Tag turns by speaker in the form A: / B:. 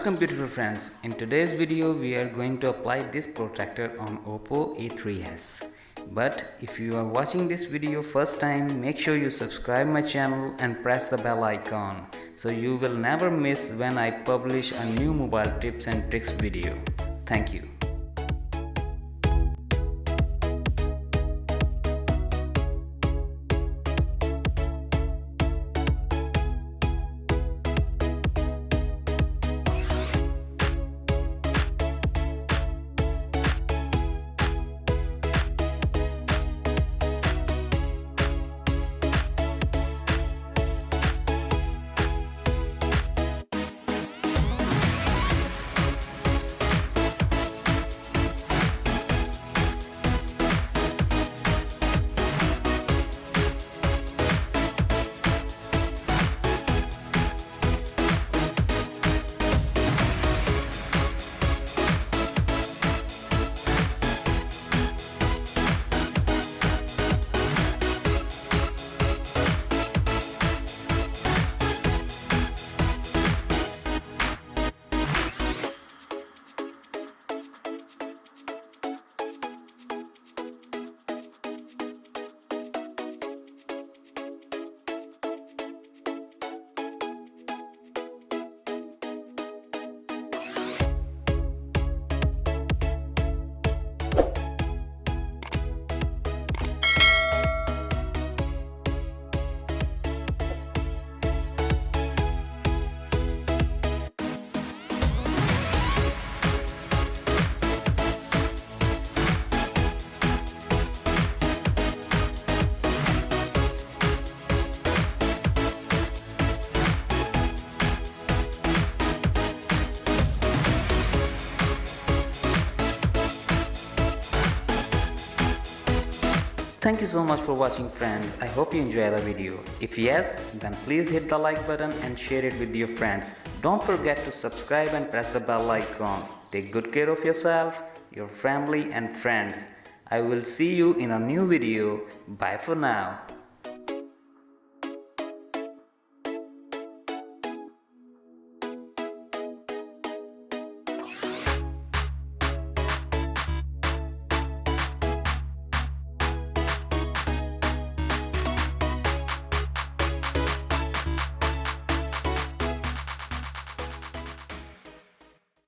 A: Welcome beautiful friends. In today's video we are going to apply this protector on Oppo A3s. But if you are watching this video first time, make sure you subscribe my channel and press the bell icon so you will never miss when I publish a new mobile tips and tricks video. Thank you. Thank you so much for watching friends. I hope you enjoy the video. If yes, then please hit the like button and share it with your friends. Don't forget to subscribe and press the bell icon. Take good care of yourself, your family and friends. I will see you in a new video. Bye for now.